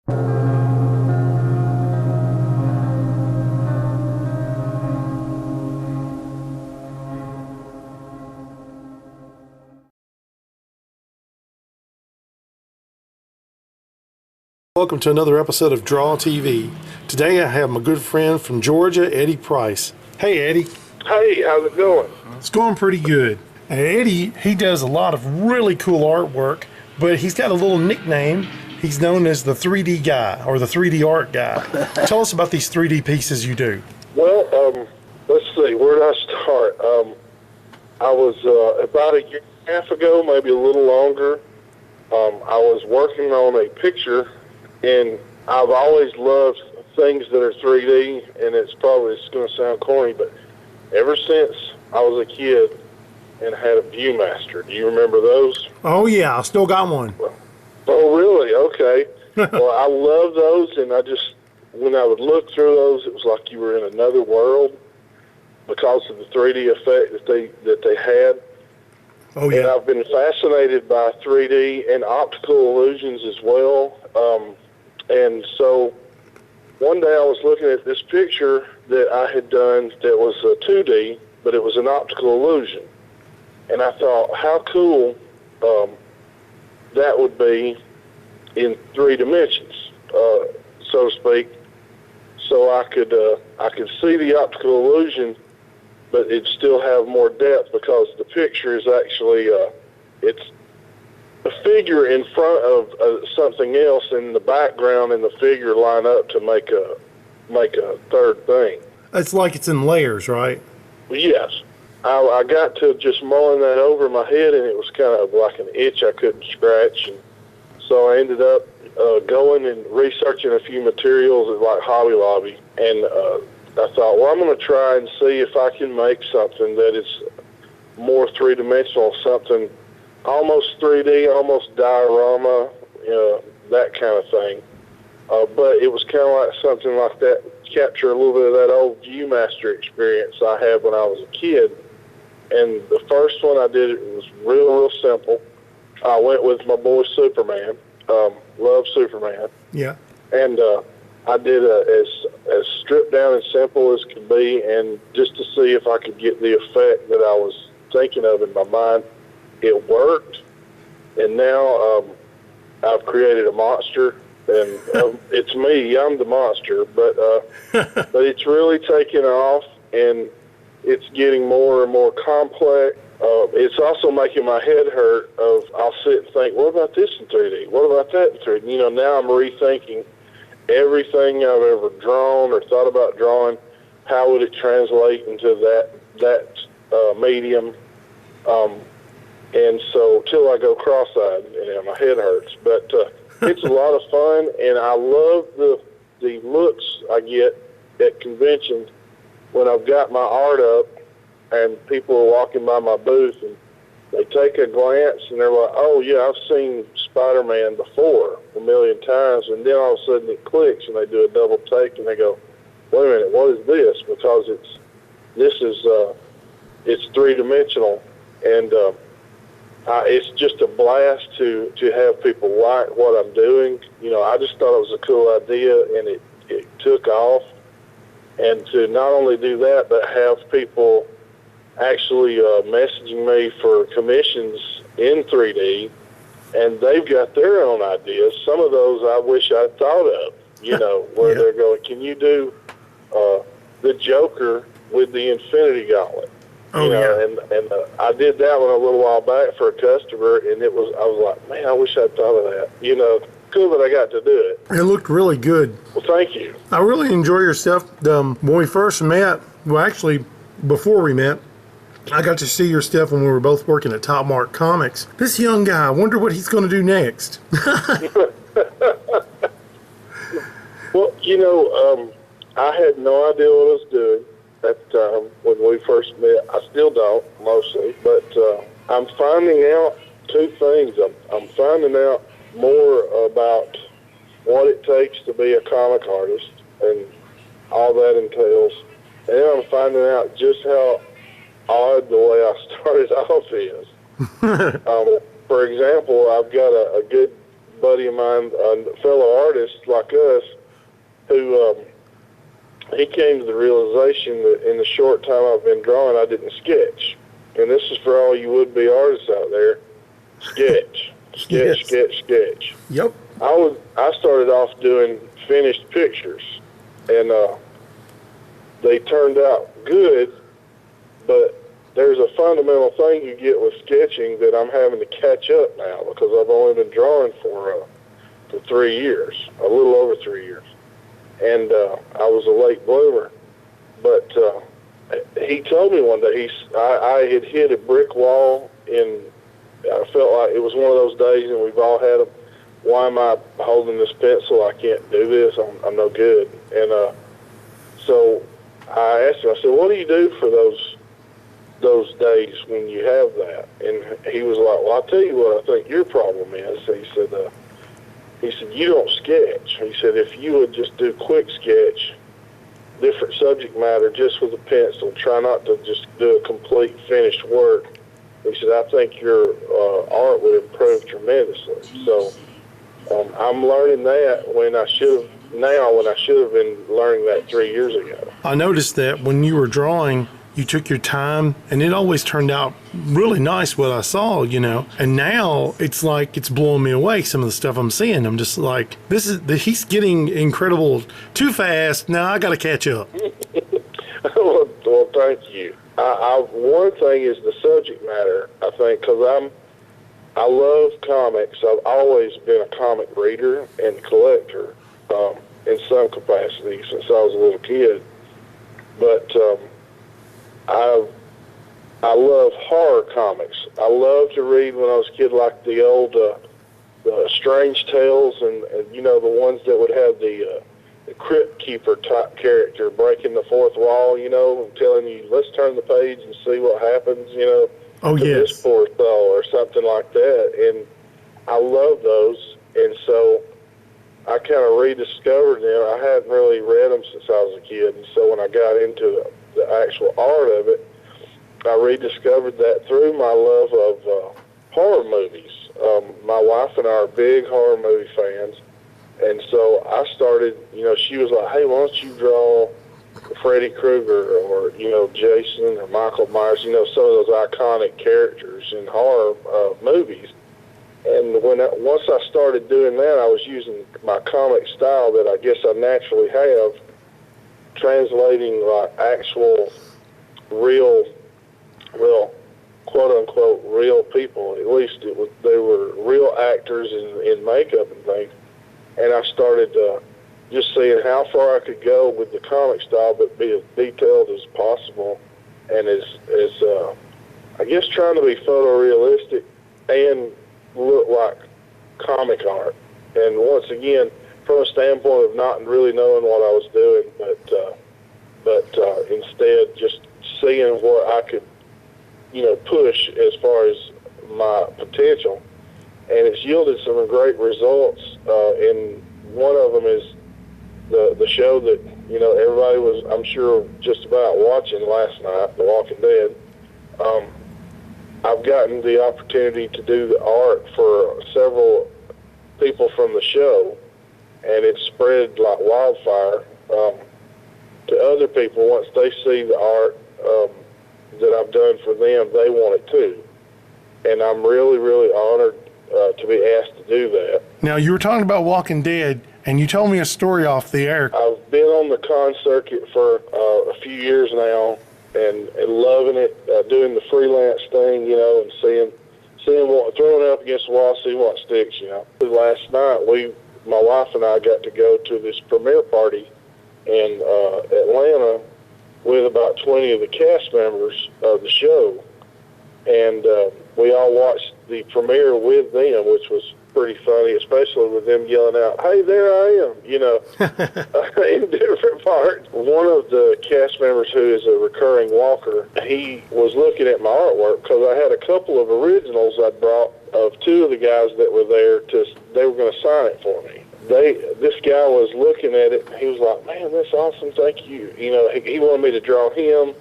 Welcome to another episode of Draw TV. Today I have my good friend from Georgia, Eddie Price. Hey, Eddie. Hey, how's it going? It's going pretty good. And Eddie, he does a lot of really cool artwork, but he's got a little nickname. He's known as the 3D guy, or the 3D art guy. Tell us about these 3D pieces you do. Well, let's see, where did I start? I was about a year and a half ago, maybe a little longer, I was working on a picture, and I've always loved things that are 3D, and it's going to sound corny, but ever since I was a kid and had a Viewmaster. Do you remember those? Oh yeah, I still got one. Oh really? Okay. Well, I love those, and when I would look through those, it was like you were in another world because of the 3D effect that they had. Oh yeah. And I've been fascinated by 3D and optical illusions as well. And so one day I was looking at this picture that I had done that was 2D, but it was an optical illusion. And I thought, how cool that would be in 3 dimensions, so to speak. So I could see the optical illusion, but it'd still have more depth because the picture is actually it's a figure in front of something else, and the background and the figure line up to make a third thing. It's like it's in layers, right? Yes. I got to just mulling that over in my head, and it was kind of like an itch I couldn't scratch. And so I ended up going and researching a few materials at like Hobby Lobby, and I thought, well, I'm going to try and see if I can make something that is more three-dimensional, something almost 3D, almost diorama, that kind of thing. But it was kind of like something like that, capture a little bit of that old Viewmaster experience I had when I was a kid. And the first one I did, it was real simple. I went with my boy Superman. Love Superman. Yeah. And I did as stripped down and simple as could be, and just to see if I could get the effect that I was thinking of in my mind. It worked, and now I've created a monster, and it's me. I'm the monster, but but it's really taken off, and it's getting more and more complex. It's also making my head hurt. I'll sit and think, what about this in 3D? What about that in 3D? Now I'm rethinking everything I've ever drawn or thought about drawing. How would it translate into that medium? And so till I go cross-eyed, my head hurts. But it's a lot of fun, and I love the looks I get at conventions when I've got my art up and people are walking by my booth and they take a glance and they're like, oh yeah, I've seen Spider-Man before a million times, and then all of a sudden it clicks and they do a double take and they go, wait a minute, what is this? Because it's three-dimensional, and it's just a blast to have people like what I'm doing. I just thought it was a cool idea, and it took off. And to not only do that, but have people actually messaging me for commissions in 3D, and they've got their own ideas. Some of those I wish I'd thought of, where Yeah. they're going, can you do the Joker with the Infinity Gauntlet? Yeah. And I did that one a little while back for a customer, and I was like, man, I wish I'd thought of that. Cool that I got to do it. It looked really good. Well, thank you. I really enjoy your stuff. When we first met, well, actually, before we met, I got to see your stuff when we were both working at Top Mark Comics. This young guy, I wonder what he's going to do next. Well, I had no idea what I was doing at the time when we first met. I still don't, mostly, but I'm finding out two things. I'm finding out more about what it takes to be a comic artist and all that entails. And then I'm finding out just how odd the way I started off is. For example, I've got a good buddy of mine, a fellow artist like us, who he came to the realization that in the short time I've been drawing, I didn't sketch. And this is for all you would-be artists out there. Sketch, sketch, Yes. sketch, sketch. Yep. I started off doing finished pictures, and they turned out good, but there's a fundamental thing you get with sketching that I'm having to catch up now because I've only been drawing for 3 years, a little over 3 years. And I was a late bloomer. But he told me one day, I had hit a brick wall, and I felt like it was one of those days, and we've all had them. Why am I holding this pencil? I can't do this. I'm no good. And so I asked him, I said, what do you do for those days when you have that? And he was like, well, I'll tell you what I think your problem is. He said, you don't sketch. He said, if you would just do quick sketch, different subject matter, just with a pencil, try not to just do a complete finished work. He said, I think your art would improve tremendously. So I'm learning that when I should have been learning that 3 years ago. I noticed that when you were drawing, you took your time, and it always turned out really nice what I saw, And now it's like it's blowing me away, some of the stuff I'm seeing. I'm just like, he's getting incredible too fast. Now I got to catch up. Well, thank you. One thing is the subject matter, I think, because I love comics. I've always been a comic reader and collector in some capacity since I was a little kid. But I love horror comics. I loved to read when I was a kid, like the old the Strange Tales, and the ones that would have the Crypt Keeper type character breaking the fourth wall, and telling you, let's turn the page and see what happens, Oh, to yes. this poor soul or something like that. And I love those, and so I kind of rediscovered them. I hadn't really read them since I was a kid, and so when I got into the actual art of it, I rediscovered that through my love of horror movies. My wife and I are big horror movie fans, and so I started, she was like, hey, why don't you draw Freddy Krueger or, Jason or Michael Myers, some of those iconic characters in horror movies. And once I started doing that, I was using my comic style that I guess I naturally have, translating like actual real, quote-unquote, real people. At least they were real actors in makeup and things. And I started just seeing how far I could go with the comic style, but be as detailed as possible, and as I guess trying to be photorealistic and look like comic art. And once again, from a standpoint of not really knowing what I was doing, but instead just seeing what I could, push as far as my potential. And it's yielded some great results. And one of them is the show that, everybody was, I'm sure, just about watching last night, The Walking Dead. I've gotten the opportunity to do the art for several people from the show, and it's spread like wildfire to other people. Once they see the art that I've done for them, they want it too. And I'm really, really honored to be asked to do that. Now, you were talking about Walking Dead, and you told me a story off the air. I've been on the con circuit for a few years now, and loving it, doing the freelance thing, and seeing what, throwing it up against the wall, see what sticks, Last night, my wife and I got to go to this premiere party in Atlanta with about 20 of the cast members of the show, and we all watched the premiere with them, which was pretty funny, especially with them yelling out, hey, there I am, in different parts. One of the cast members, who is a recurring walker, he was looking at my artwork because I had a couple of originals I brought of two of the guys that were there. They were going to sign it for me. This guy was looking at it, and he was like, man, that's awesome, thank you. He wanted me to draw him,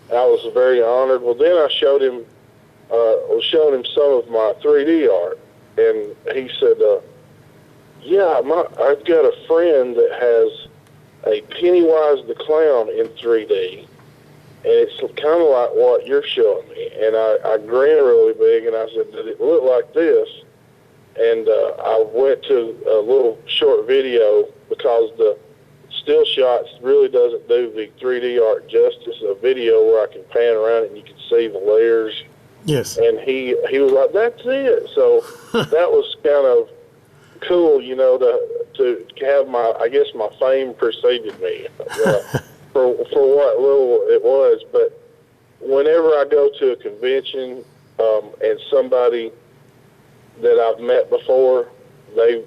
and I was very honored. Well, then I showed him some of my 3D art, and he said, Yeah, I've got a friend that has a Pennywise the Clown in 3D, and it's kind of like what you're showing me. And I grinned really big, and I said, "Does it look like this?" And I went to a little short video because the still shots really doesn't do the 3D art justice. A video where I can pan around it and you can see the layers. Yes. And he was like, "That's it." So that was kind of cool, you know, to have my fame preceded me for what little it was. But whenever I go to a convention and somebody that I've met before, they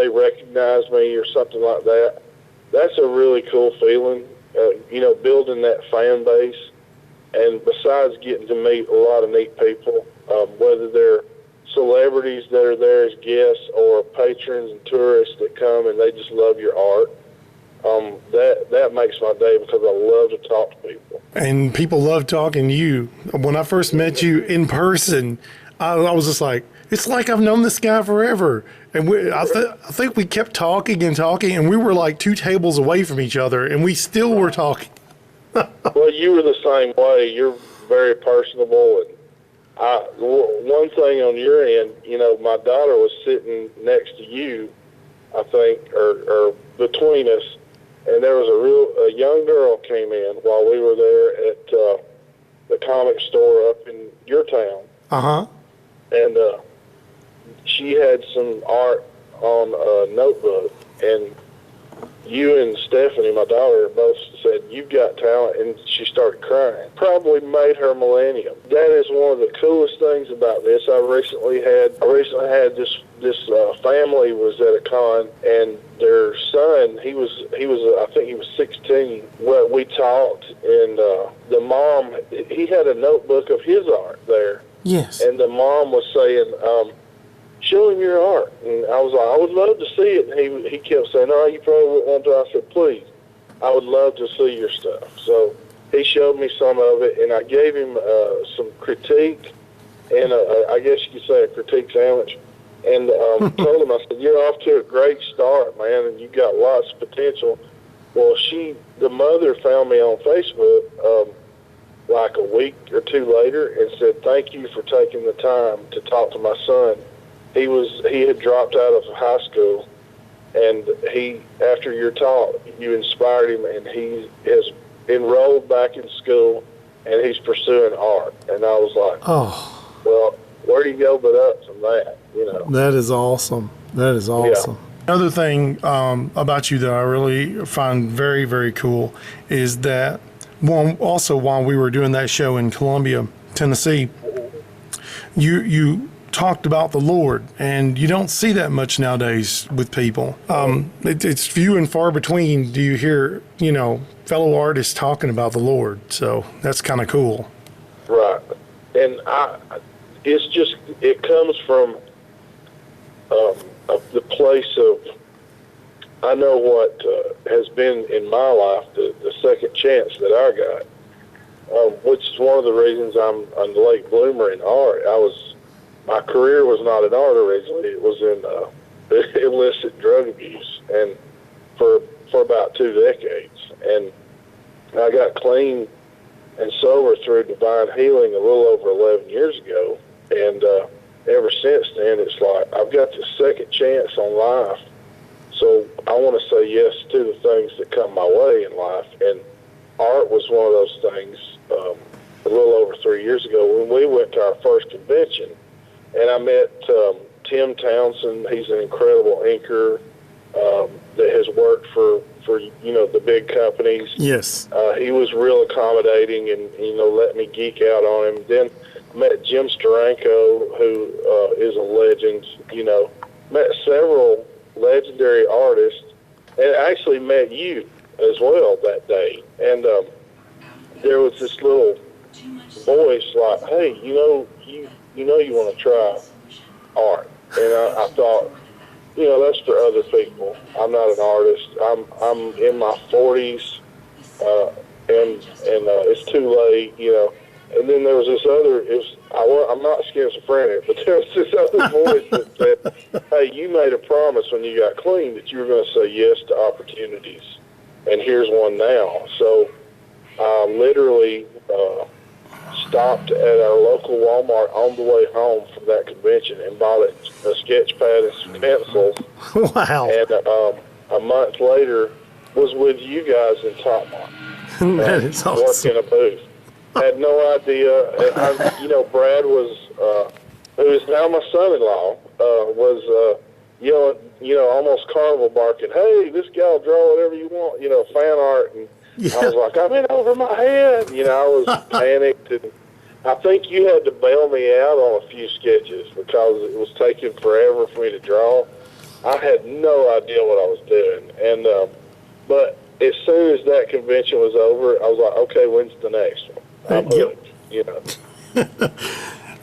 recognize me or something like that. That's a really cool feeling, you know, building that fan base. And besides getting to meet a lot of neat people, whether they're celebrities that are there as guests or patrons and tourists that come and they just love your art, that makes my day because I love to talk to people. And people love talking to you. When I first met you in person, I was just like, it's like I've known this guy forever. And I think we kept talking and talking, and we were like 2 tables away from each other, and we still were talking. Well, you were the same way. You're very personable, and one thing on your end, you know, my daughter was sitting next to you, I think, or between us, and there was a young girl came in while we were there at the comic store up in your town. Uh-huh. And she had some art on a notebook, and you and Stephanie, my daughter, both said, "You've got talent," and she started crying. Probably made her millennium. That is one of the coolest things about this. I recently had this family was at a con, and their son, he was I think he was 16. Well, we talked, and the mom, he had a notebook of his art there. Yes. And the mom was saying, "Show him your art." And I was like, "I would love to see it." And he kept saying, "No, you probably wouldn't want to." I said, "Please, I would love to see your stuff." So he showed me some of it, and I gave him some critique, and I guess you could say a critique sandwich. And told him, I said, "You're off to a great start, man, and you got lots of potential." Well, the mother found me on Facebook like a week or 2 later and said, "Thank you for taking the time to talk to my son. He had dropped out of high school, and after your talk, you inspired him, and he has enrolled back in school, and he's pursuing art." And I was like, "Oh, well, where do you go but up from that?" You know. That is awesome. That is awesome." Yeah. Another thing about you that I really find very, very cool is that also while we were doing that show in Columbia, Tennessee, you talked about the Lord, and you don't see that much nowadays with people. It's few and far between do you hear, you know, fellow artists talking about the Lord. So that's kind of cool. Right. And it comes from the place of, I know what has been in my life, the second chance that I got, which is one of the reasons I'm a late bloomer in art. My career was not in art originally. It was in illicit drug abuse, and for about 2 decades. And I got clean and sober through divine healing a little over 11 years ago. And ever since then, it's like I've got this second chance on life. So I want to say yes to the things that come my way in life. And art was one of those things a little over 3 years ago when we went to our first convention. And I met Tim Townsend. He's an incredible inker that has worked for you know, the big companies. Yes. He was real accommodating and, you know, let me geek out on him. Then met Jim Steranko, who is a legend. You know, met several legendary artists, and actually met you as well that day. And there was this little voice like, "Hey, you know you want to try art." And I thought, you know, that's for other people. I'm not an artist. I'm in my 40s, and it's too late. You know, And then there was this other. I'm not schizophrenic, but there was this other voice that said, "Hey, you made a promise when you got clean that you were going to say yes to opportunities, and here's one now." So I literally stopped at our local Walmart on the way home from that convention and bought a sketch pad and some pencils. Wow. And a month later, was with you guys in Topmont. That is awesome. Working a booth. Had no idea. Brad was, who is now my son-in-law, was yelling, almost carnival barking, "Hey, this guy will draw whatever you want, fan art." And Yeah. I was like, "I'm in over my head." I was panicked. And I think you had to bail me out on a few sketches because it was taking forever for me to draw. I had no idea what I was doing. And but as soon as that convention was over, I was like, "Okay, when's the next one?" I'm hooked,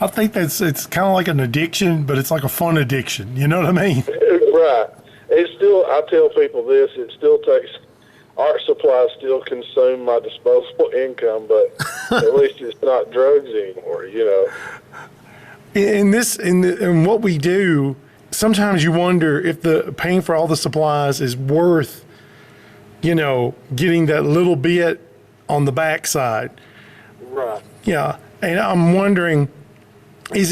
I think it's kind of like an addiction, but it's like a fun addiction. You know what I mean? Right. It's still, I tell people this, it still takes, art supplies still consume my disposable income, but at least it's not drugs anymore, In what we do, sometimes you wonder if the paying for all the supplies is worth, getting that little bit on the backside. Right. Yeah, and I'm wondering, I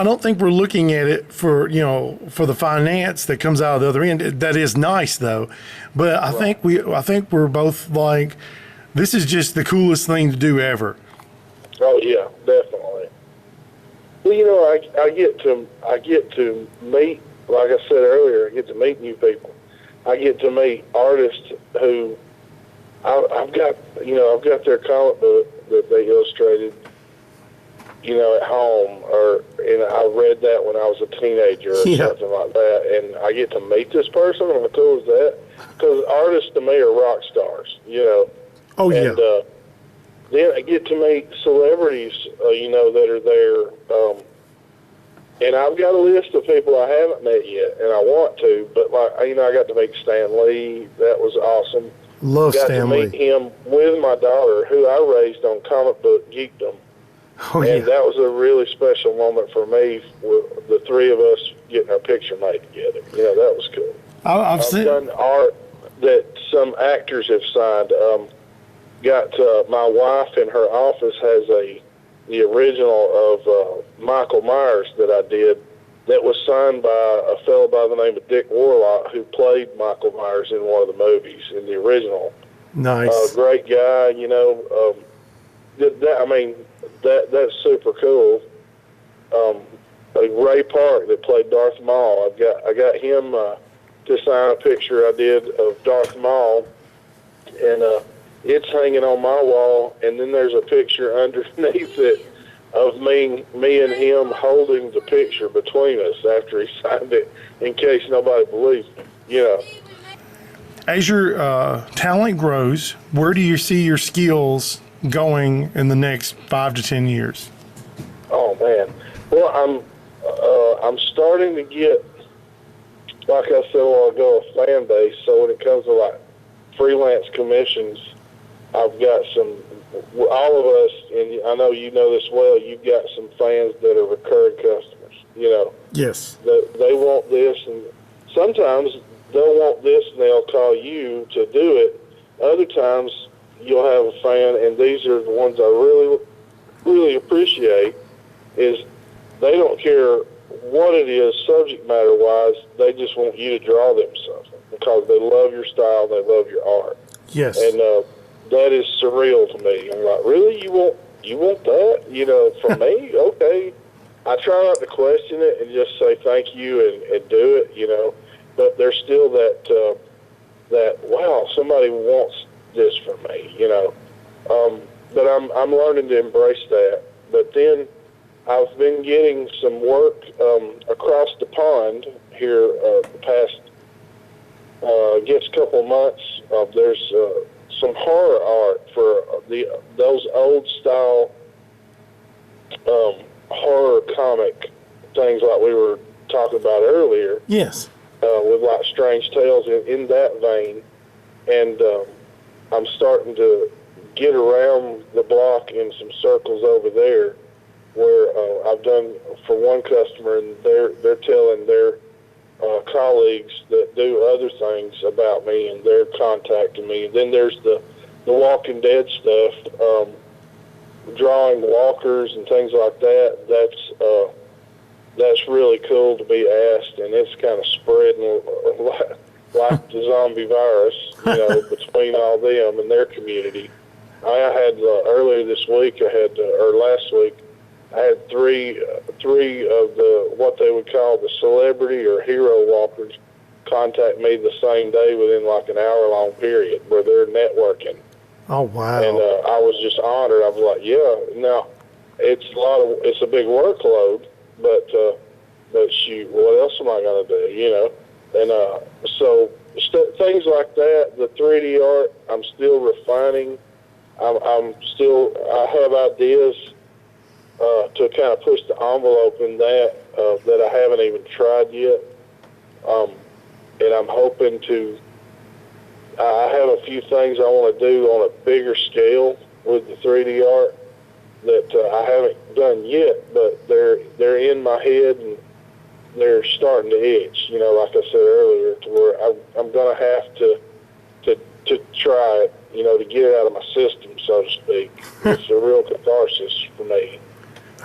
don't think we're looking at it for the finance that comes out of the other end. That is nice though, but I think we're both like, this is just the coolest thing to do ever. Oh yeah, definitely. Well, I get to meet, like I said earlier, I get to meet new people. I get to meet artists who I've got their comic book that they illustrated, at home, and I read that when I was a teenager or something like that, and I get to meet this person. How cool is that? Because artists to me are rock stars, Oh yeah. And then I get to meet celebrities, that are there. And I've got a list of people I haven't met yet, and I want to. But I got to meet Stan Lee. That was awesome. Love Stan Lee. Got to meet him with my daughter, who I raised on comic book geekdom. Oh, and that was a really special moment for me, with the three of us getting our picture made together. That was cool. I've seen done art that some actors have signed. Got my wife in her office has the original of Michael Myers that I did that was signed by a fellow by the name of Dick Warlock, who played Michael Myers in one of the movies, in the original. Nice. Great guy, that's super cool. Ray Park that played Darth Maul, I got him to sign a picture I did of Darth Maul, and it's hanging on my wall. And then there's a picture underneath it of me and him holding the picture between us after he signed it, in case nobody believes me. As your talent grows, where do you see your skills going in the next 5 to 10 years? Oh man, well I'm starting to get, like I said a while ago, a fan base. So when it comes to like freelance commissions, I've got some. All of us, and I know you know this well. You've got some fans that are recurring customers. Yes. They want this, and sometimes they'll want this, and they'll call you to do it. Other times you'll have a fan, and these are the ones I really, really appreciate, is they don't care what it is subject matter wise, they just want you to draw them something because they love your style, they love your art. Yes. And that is surreal to me. I'm like, really? You want that? From me? Okay. I try not to question it and just say thank you and do it, but there's still that wow, somebody wants this for me, but I'm learning to embrace that. But then I've been getting some work across the pond here the past couple of months. There's some horror art for those old style horror comic things like we were talking about earlier. Yes. With like Strange Tales in that vein, and I'm starting to get around the block in some circles over there, where I've done for one customer, and they're telling their colleagues that do other things about me, and they're contacting me. And then there's the Walking Dead stuff, drawing walkers and things like that. That's really cool to be asked, and it's kind of spreading like the zombie virus, between all them and their community. I had earlier this week, or last week, I had three of the what they would call the celebrity or hero walkers contact me the same day within like an hour-long period where they're networking. Oh, wow. And I was just honored. I was like, yeah. Now, it's a big workload, but shoot, what else am I going to do? And so things like that. The 3D art, I'm still refining. I have ideas to kind of push the envelope in that I haven't even tried yet. And I'm hoping to. I have a few things I want to do on a bigger scale with the 3D art that I haven't done yet, but they're in my head and they're starting to itch. Like I said earlier, to where I'm going to have to try it, to get it out of my system, so to speak. It's a real catharsis for me.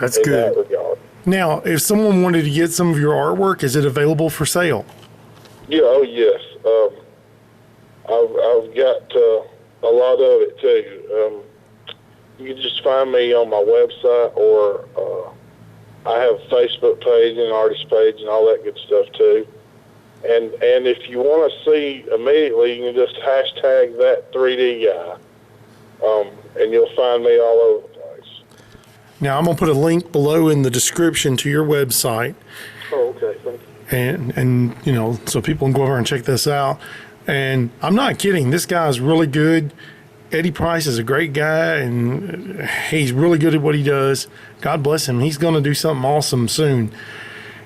That's in good. that regard. Now, if someone wanted to get some of your artwork, is it available for sale? Yeah. Oh, yes. I've got a lot of it too. You can just find me on my website, or I have a Facebook page and an artist page and all that good stuff too. And if you want to see immediately, you can just hashtag that 3D guy, and you'll find me all over the place. Now, I'm going to put a link below in the description to your website. Oh, okay. Thank you. And so people can go over and check this out. And I'm not kidding. This guy's really good. Eddie Price is a great guy, and he's really good at what he does. God bless him. He's going to do something awesome soon,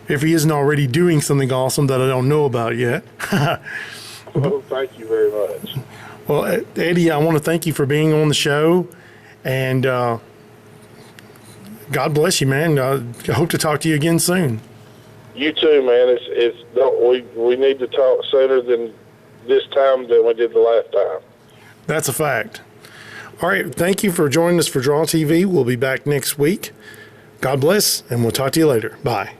if he isn't already doing something awesome that I don't know about yet. Well, thank you very much. Well, Eddie, I want to thank you for being on the show, and God bless you, man. I hope to talk to you again soon. You too, man. We need to talk sooner than this time than we did the last time. That's a fact. All right. Thank you for joining us for Draw TV. We'll be back next week. God bless, and we'll talk to you later. Bye.